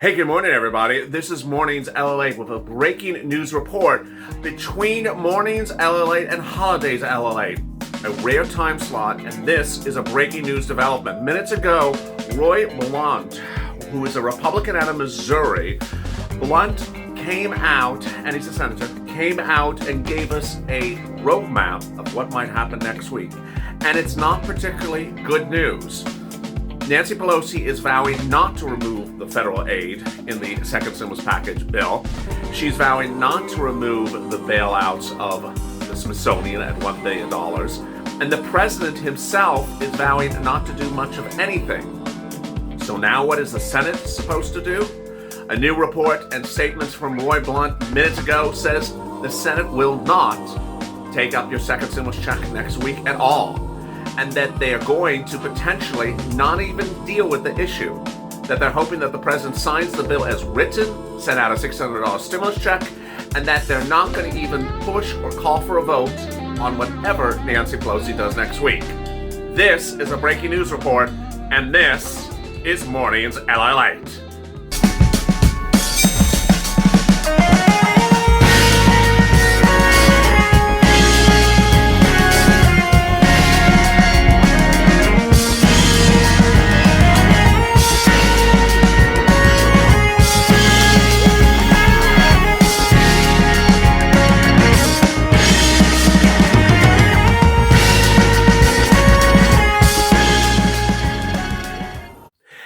Hey, good morning, everybody. This is Mornings LALATE with a breaking news report between Mornings LALATE and Holidays LALATE, a rare time slot, and this is a breaking news development. Minutes ago, Roy Blunt, who is a Republican out of Missouri, Blunt came out, and he's a senator, came out and gave us a roadmap of what might happen next week. And it's not particularly good news. Nancy Pelosi is vowing not to remove the federal aid in the second stimulus package bill. She's vowing not to remove the bailouts of the Smithsonian at $1 billion. And the president himself is vowing not to do much of anything. So now what is the Senate supposed to do? A new report and statements from Roy Blunt minutes ago says the Senate will not take up your second stimulus check next week at all. And that they are going to potentially not even deal with the issue. That they're hoping that the president signs the bill as written, send out a $600 stimulus check, and that they're not going to even push or call for a vote on whatever Nancy Pelosi does next week. This is a breaking news report, and this is Mornings LALATE.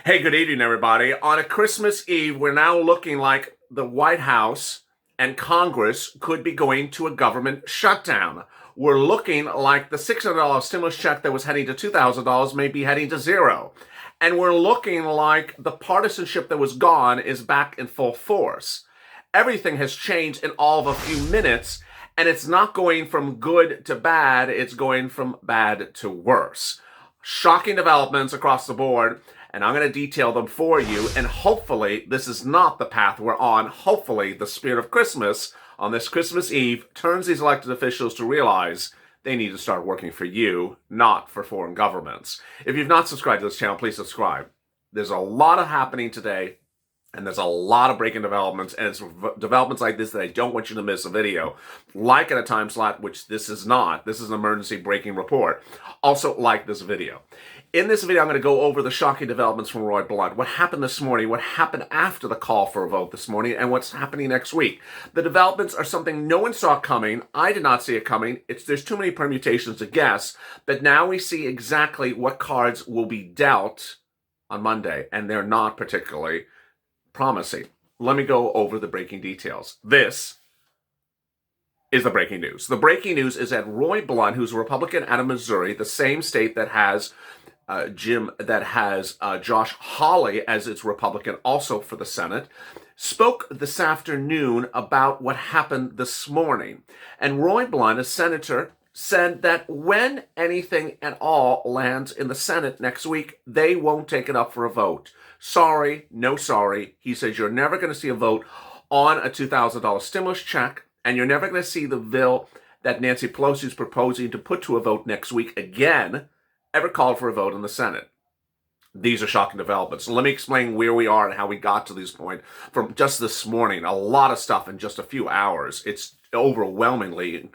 Hey, good evening, everybody. On a Christmas Eve, we're now looking like the White House and Congress could be going to a government shutdown. We're looking like the $600 stimulus check that was heading to $2,000 may be heading to zero. And we're looking like the partisanship that was gone is back in full force. Everything has changed in all of a few minutes, and it's not going from good to bad, it's going from bad to worse. Shocking developments across the board. And I'm going to detail them for you, and hopefully this is not the path we're on. Hopefully the spirit of Christmas on this Christmas Eve turns these elected officials to realize they need to start working for you, not for foreign governments. If you've not subscribed to this channel, please subscribe. There's a lot happening today, and there's a lot of breaking developments, and it's developments like this that I don't want you to miss a video. Like in a time slot, which this is not. This is an emergency breaking report. Also, like this video. In this video, I'm going to go over the shocking developments from Roy Blunt. What happened this morning, what happened after the call for a vote this morning, and what's happening next week. The developments are something no one saw coming. I did not see it coming. There's too many permutations to guess. But now we see exactly what cards will be dealt on Monday, and they're not particularly promising. Let me go over the breaking details. This is the breaking news. The breaking news is that Roy Blunt, who's a Republican out of Missouri, the same state that has Josh Hawley as its Republican also for the Senate, spoke this afternoon about what happened this morning. And Roy Blunt, a senator, said that when anything at all lands in the Senate next week, they won't take it up for a vote. Sorry, no sorry. He says you're never going to see a vote on a $2,000 stimulus check, and you're never going to see the bill that Nancy Pelosi is proposing to put to a vote next week again ever called for a vote in the Senate. These are shocking developments. So let me explain where we are and how we got to this point from just this morning. A lot of stuff in just a few hours. It's overwhelmingly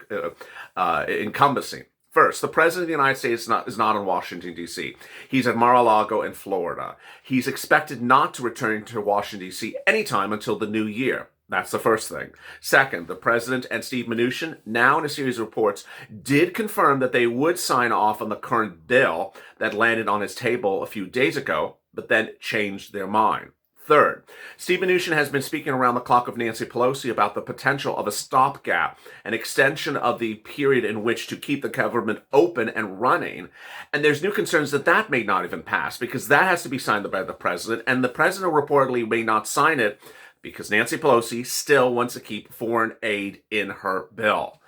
encompassing. First, the President of the United States is not in Washington, D.C. He's at Mar-a-Lago in Florida. He's expected not to return to Washington, D.C. anytime until the new year. That's the first thing. Second, the president and Steve Mnuchin, now in a series of reports, did confirm that they would sign off on the current bill that landed on his table a few days ago, but then changed their mind. Third, Steve Mnuchin has been speaking around the clock of Nancy Pelosi about the potential of a stopgap, an extension of the period in which to keep the government open and running. And there's new concerns that that may not even pass because that has to be signed by the president, and the president reportedly may not sign it because Nancy Pelosi still wants to keep foreign aid in her bill.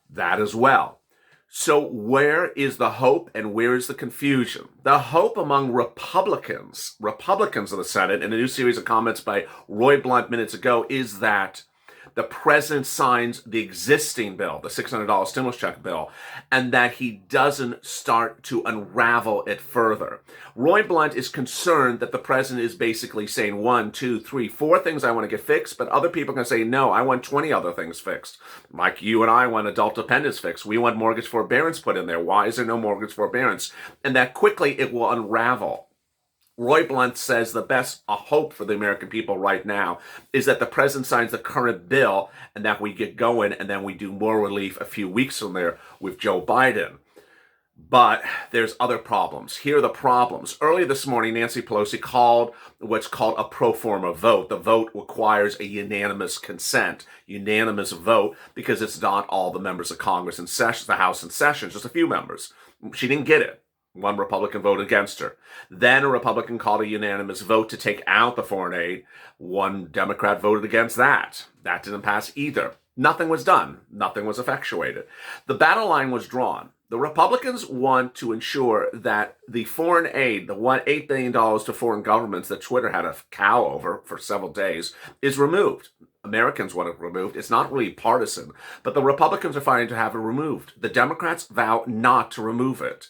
That as well. So where is the hope and where is the confusion? The hope among Republicans of the Senate, in a new series of comments by Roy Blunt minutes ago, is that the president signs the existing bill, the $600 stimulus check bill, and that he doesn't start to unravel it further. Roy Blunt is concerned that the president is basically saying 1, 2, 3, 4 things I want to get fixed, but other people can say, no, I want 20 other things fixed. Like you and I want adult dependence fixed. We want mortgage forbearance put in there. Why is there no mortgage forbearance? And that quickly it will unravel. Roy Blunt says the best hope for the American people right now is that the president signs the current bill and that we get going, and then we do more relief a few weeks from there with Joe Biden. But there's other problems. Here are the problems. Early this morning, Nancy Pelosi called what's called a pro forma vote. The vote requires a unanimous consent, unanimous vote, because it's not all the members of Congress in session, the House in session, just a few members. She didn't get it. One Republican voted against her. Then a Republican called a unanimous vote to take out the foreign aid. One Democrat voted against that. That didn't pass either. Nothing was done. Nothing was effectuated. The battle line was drawn. The Republicans want to ensure that the foreign aid, the $8 billion to foreign governments that Twitter had a cow over for several days, is removed. Americans want it removed. It's not really partisan, but the Republicans are fighting to have it removed. The Democrats vow not to remove it.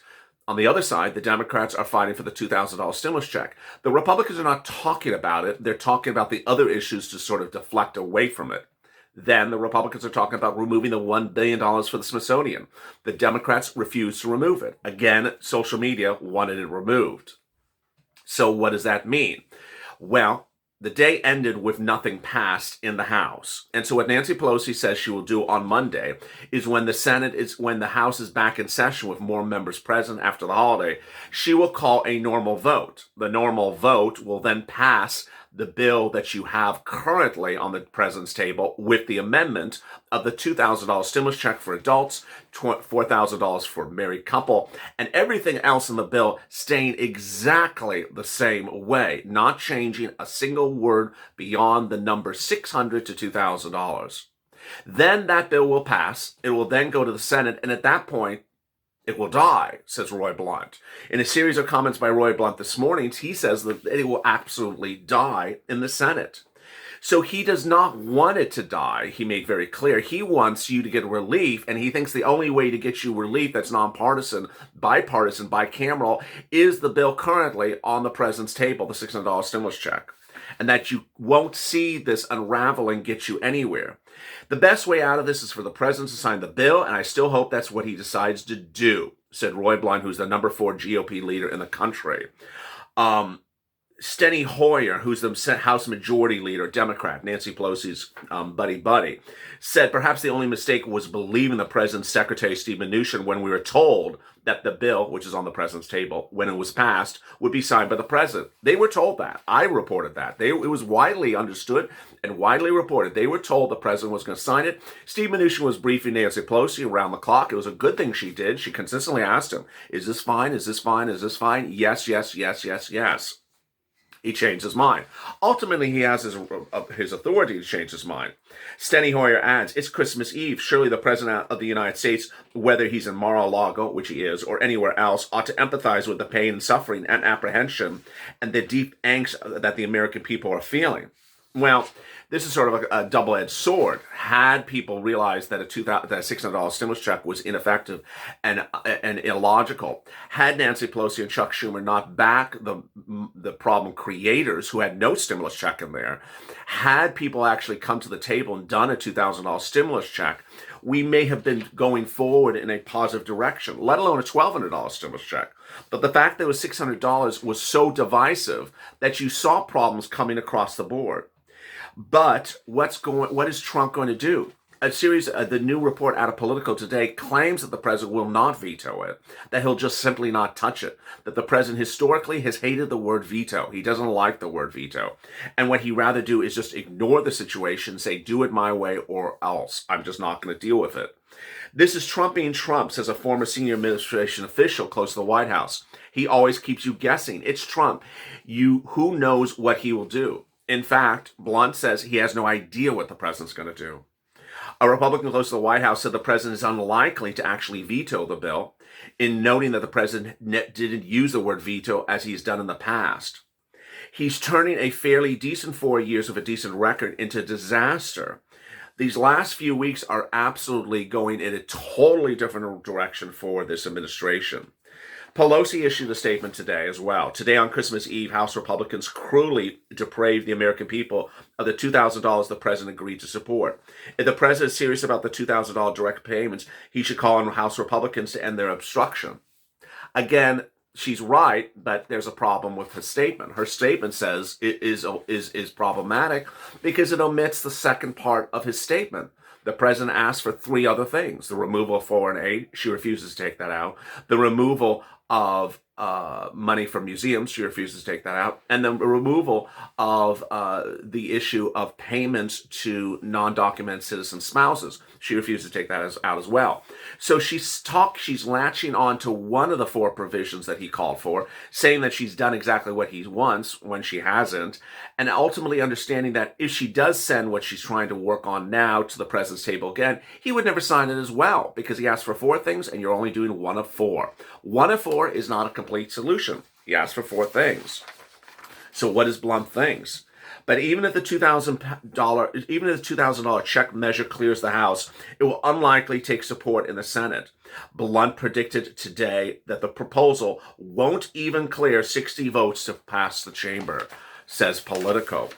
On the other side, the Democrats are fighting for the $2,000 stimulus check. The Republicans are not talking about it. They're talking about the other issues to sort of deflect away from it. Then the Republicans are talking about removing the $1 billion for the Smithsonian. The Democrats refused to remove it. Again, social media wanted it removed. So what does that mean? Well, the day ended with nothing passed in the House. And so what Nancy Pelosi says she will do on Monday is when the House is back in session with more members present after the holiday, she will call a normal vote. The normal vote will then pass the bill that you have currently on the president's table with the amendment of the $2,000 stimulus check for adults, $4,000 for married couple, and everything else in the bill staying exactly the same way, not changing a single word beyond the number $600 to $2,000. Then that bill will pass. It will then go to the Senate, and at that point, it will die, says Roy Blunt. In a series of comments by Roy Blunt this morning, he says that it will absolutely die in the Senate. So he does not want it to die, he made very clear. He wants you to get relief, and he thinks the only way to get you relief that's nonpartisan, bipartisan, bicameral, is the bill currently on the president's table, the $600 stimulus check. And that you won't see this unraveling get you anywhere. The best way out of this is for the president to sign the bill, and I still hope that's what he decides to do, said Roy Blunt, who's the number 4 GOP leader in the country. Steny Hoyer, who's the House Majority Leader, Democrat, Nancy Pelosi's buddy, said perhaps the only mistake was believing the president's secretary, Steve Mnuchin, when we were told that the bill, which is on the president's table, when it was passed, would be signed by the president. They were told that. I reported that. It was widely understood and widely reported. They were told the president was going to sign it. Steve Mnuchin was briefing Nancy Pelosi around the clock. It was a good thing she did. She consistently asked him, is this fine? Is this fine? Is this fine? Yes, yes, yes, yes, yes. He changed his mind. Ultimately, he has his authority to change his mind. Steny Hoyer adds, it's Christmas Eve. Surely the President of the United States, whether he's in Mar-a-Lago, which he is, or anywhere else, ought to empathize with the pain and suffering and apprehension and the deep angst that the American people are feeling. Well, this is sort of a double-edged sword. Had people realized that a $600 stimulus check was ineffective and illogical, had Nancy Pelosi and Chuck Schumer not backed the problem creators who had no stimulus check in there, had people actually come to the table and done a $2,000 stimulus check, we may have been going forward in a positive direction, let alone a $1,200 stimulus check. But the fact that it was $600 was so divisive that you saw problems coming across the board. But what is Trump going to do? The new report out of Politico today claims that the president will not veto it, that he'll just simply not touch it, that the president historically has hated the word veto. He doesn't like the word veto. And what he'd rather do is just ignore the situation, say, do it my way or else. I'm just not going to deal with it. This is Trump being Trump, says a former senior administration official close to the White House. He always keeps you guessing. It's Trump. Who knows what he will do? In fact, Blunt says he has no idea what the president's going to do. A Republican close to the White House said the president is unlikely to actually veto the bill, in noting that the president didn't use the word veto as he's done in the past. He's turning a fairly decent 4 years of a decent record into disaster. These last few weeks are absolutely going in a totally different direction for this administration. Pelosi issued a statement today as well. Today on Christmas Eve, House Republicans cruelly depraved the American people of the $2,000 the president agreed to support. If the president is serious about the $2,000 direct payments, he should call on House Republicans to end their obstruction. Again, she's right, but there's a problem with her statement. Her statement says it is problematic because it omits the second part of his statement. The president asked for three other things: the removal of foreign aid. She refuses to take that out. The removal of money from museums. She refuses to take that out. And the removal of the issue of payments to non-documented citizen spouses. She refuses to take that out as well. So she's latching on to one of the four provisions that he called for, saying that she's done exactly what he wants when she hasn't, and ultimately understanding that if she does send what she's trying to work on now to the president's table again, he would never sign it as well, because he asked for four things and you're only doing one of four. One of four is not a complete solution. He asked for four things. So what is blunt things? But even if the $2,000 check measure clears the House, it will unlikely take support in the Senate. Blunt predicted today that the proposal won't even clear 60 votes to pass the chamber, says Politico.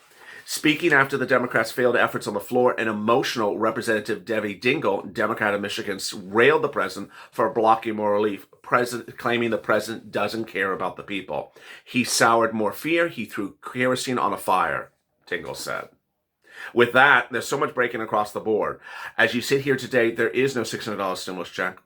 Speaking after the Democrats' failed efforts on the floor, an emotional Representative Debbie Dingell, Democrat of Michigan, railed the president for blocking more relief, claiming the president doesn't care about the people. He soured more fear. He threw kerosene on a fire, Dingell said. With that, there's so much breaking across the board. As you sit here today, there is no $600 stimulus check.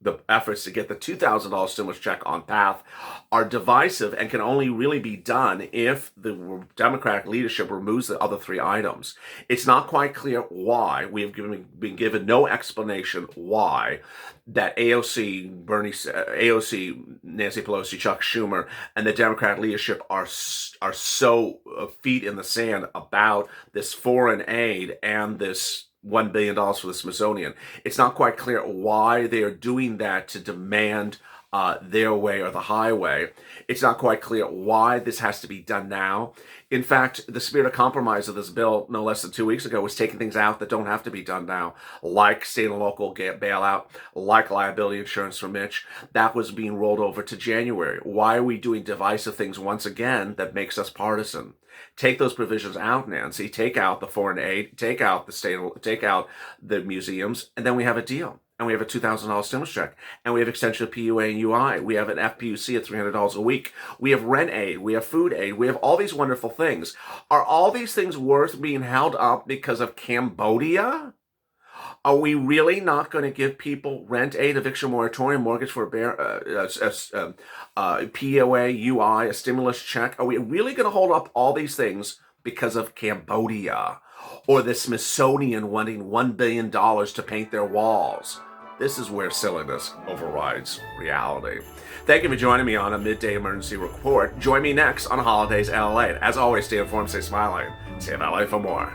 The efforts to get the $2,000 stimulus check on path are divisive and can only really be done if the Democratic leadership removes the other three items. It's not quite clear why. We have been given no explanation why that AOC, Nancy Pelosi, Chuck Schumer, and the Democratic leadership are so feet in the sand about this foreign aid and this $1 billion for the Smithsonian. It's not quite clear why they are doing that to demand their way or the highway. It's not quite clear why this has to be done now. In fact, the spirit of compromise of this bill no less than 2 weeks ago was taking things out that don't have to be done now, like state and local bailout, like liability insurance for Mitch. That was being rolled over to January. Why are we doing divisive things once again that makes us partisan? Take those provisions out, Nancy. Take out the foreign aid. Take out the museums, and then we have a deal. And we have a $2,000 stimulus check, and we have extension of PUA and UI. We have an FPUC at $300 a week. We have rent aid. We have food aid. We have all these wonderful things. Are all these things worth being held up because of Cambodia? Are we really not going to give people rent aid, eviction moratorium, mortgage forbearance, POA, UI, a stimulus check? Are we really going to hold up all these things because of Cambodia? Or the Smithsonian wanting $1 billion to paint their walls? This is where silliness overrides reality. Thank you for joining me on a midday emergency report. Join me next on Holidays LALATE. As always, stay informed, stay smiling, stay in LA for more.